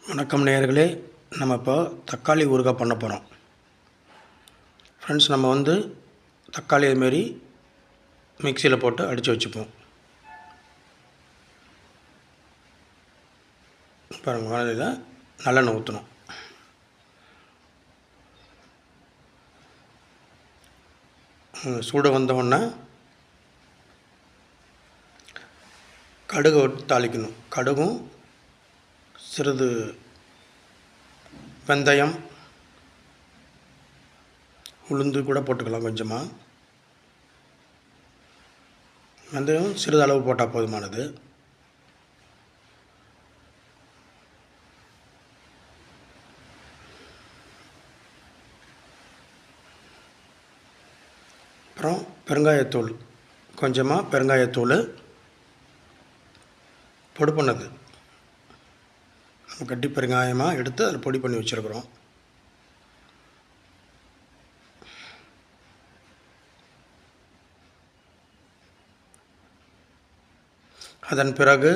வணக்கம் நேயர்களே, நம்ம இப்போ தக்காளி ஊறுகாய் பண்ண போகிறோம். ஃப்ரெண்ட்ஸ், நம்ம தக்காளி அதுமாரி மிக்சியில் போட்டு அடித்து வச்சுப்போம். பாருங்கள், வானலியில் நல்லெண்ணெய் ஊற்றணும். சூடு வந்தவுடனே கடுகு தாளிக்கணும். கடுகும் சிறிது வெந்தயம், உளுந்து கூட போட்டுக்கலாம். கொஞ்சமாக வெந்தயம் சிறிது அளவு போட்டால் போதுமானது. அப்புறம் பெருங்காயத்தூள், கொஞ்சமாக பெருங்காயத்தூள் பொடி பண்ணது, நம்ம கட்டி பெருங்காயமாக எடுத்து அதில் பொடி பண்ணி வச்சுருக்குறோம். அதன் பிறகு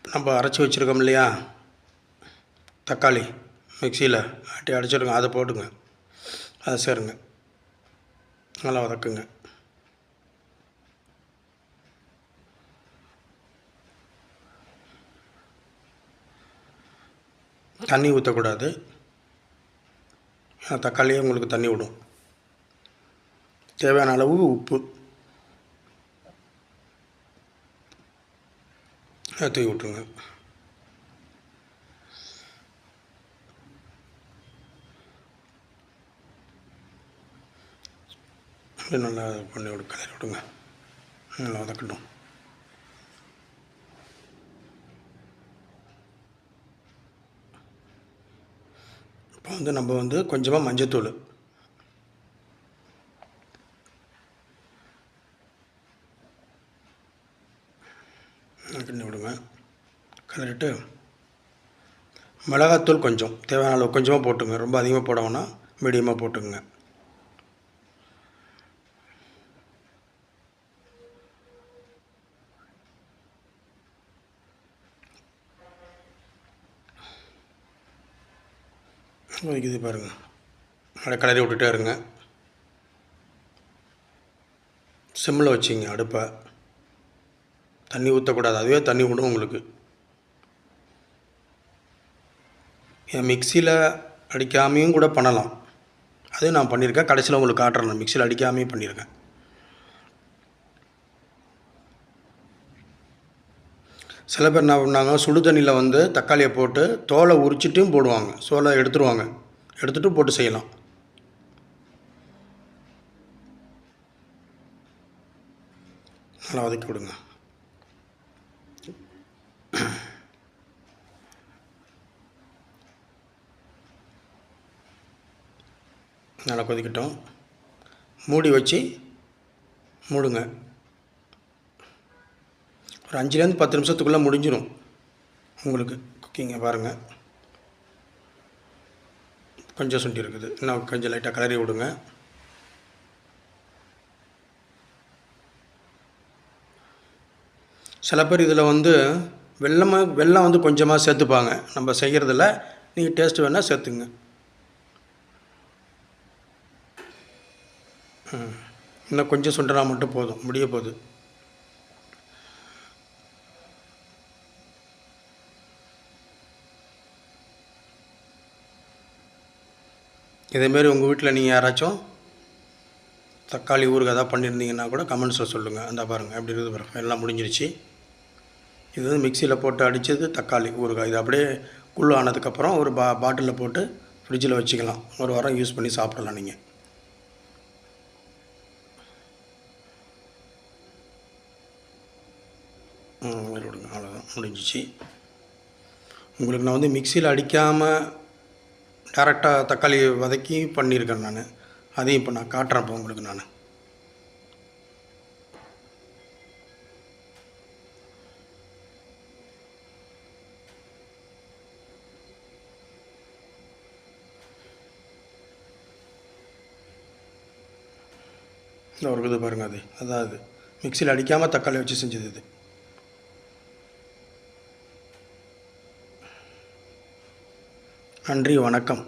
நம்ம அரைச்சி வச்சுருக்கோம் இல்லையா, தக்காளி மிக்சியில் ஆட்டி அடிச்சிருக்கோம், அதை போட்டுங்க. அதை சேருங்க, நல்லா வதக்குங்க. தண்ணி ஊற்றக்கூடாது, தக்காளியே உங்களுக்கு தண்ணி விடும். தேவையான அளவு உப்பு தூக்கி விட்ருங்க. நல்லா பண்ணி கிளறி விடுங்க, நல்லா வதக்கட்டும். இப்போ நம்ம கொஞ்சமாக மஞ்சத்தூள், கிண்டி விடுங்க. கிளறிட்டு மிளகாத்தூள் கொஞ்சம் தேவையான அளவு கொஞ்சமாக போட்டுங்க, ரொம்ப அதிகமாக போட வேணாம், மீடியமாக போட்டுங்க. இது பாருங்கள், அதை கிளறி விட்டுட்டே இருங்க. சிம்மில் வச்சிங்க அடுப்பை, தண்ணி ஊற்றக்கூடாது, அதுவே தண்ணி விடும் உங்களுக்கு. என் மிக்சியில் அடிக்காமையும் கூட பண்ணலாம், அது நான் பண்ணியிருக்கேன். கடைசியில் உங்களுக்கு காட்டுறேன், நான் மிக்சியில் அடிக்காமையும் பண்ணியிருக்கேன். சில பேர் என்ன பண்ணாங்க, சுடு தண்ணியில் தக்காளியை போட்டு தோலை உரிச்சிட்டும் போடுவாங்க, சோலை எடுத்துருவாங்க, எடுத்துகிட்டு போட்டு செய்யலாம். நல்லா வதக்கி விடுங்க. நல்லா கொதிக்கட்டும், மூடி வச்சு மூடுங்க. ஒரு 5லேருந்து 10 நிமிஷத்துக்குள்ளே முடிஞ்சிடும் உங்களுக்கு குக்கிங்கை. பாருங்கள், கொஞ்சம் சுண்டி இருக்குது, இன்னும் கொஞ்சம் லைட்டாக கிளறி விடுங்க. சில பேர் இதில் வெல்லம் கொஞ்சமாக சேர்த்துப்பாங்க. நம்ம செய்கிறதில்ல, நீங்கள் டேஸ்ட்டு வேணால் சேர்த்துங்க. இன்னும் கொஞ்சம் சுண்டனா மட்டும் போதும், முடிய போகுது. இதேமாரி உங்கள் வீட்டில் நீங்கள் யாராச்சும் தக்காளி ஊறுகாய் தான் பண்ணியிருந்தீங்கன்னா கூட கமெண்ட்ஸில் சொல்லுங்கள். அந்த பாருங்கள் எப்படி இருக்குது பாருங்கள், எல்லாம் முடிஞ்சிருச்சு. இது மிக்சியில் போட்டு அடித்தது தக்காளி ஊறுகாய். இது அப்படியே குழு ஆனதுக்கப்புறம் ஒரு பாட்டிலில் போட்டு ஃப்ரிட்ஜில் வச்சுக்கலாம், ஒரு வாரம் யூஸ் பண்ணி சாப்பிடலாம் நீங்கள். விடுங்க, அவ்வளோதான், முடிஞ்சிச்சு. உங்களுக்கு நான் மிக்சியில் அடிக்காமல் டேரெக்டாக தக்காளி வதக்கி பண்ணியிருக்கேன் நான், அதையும் இப்போ நான் காட்டுறேன். இப்போ உங்களுக்கு நான் ஒரு இது பாருங்கள், அது மிக்சியில் அடிக்காமல் தக்காளி வச்சு செஞ்சது இது. நன்றி, வணக்கம்.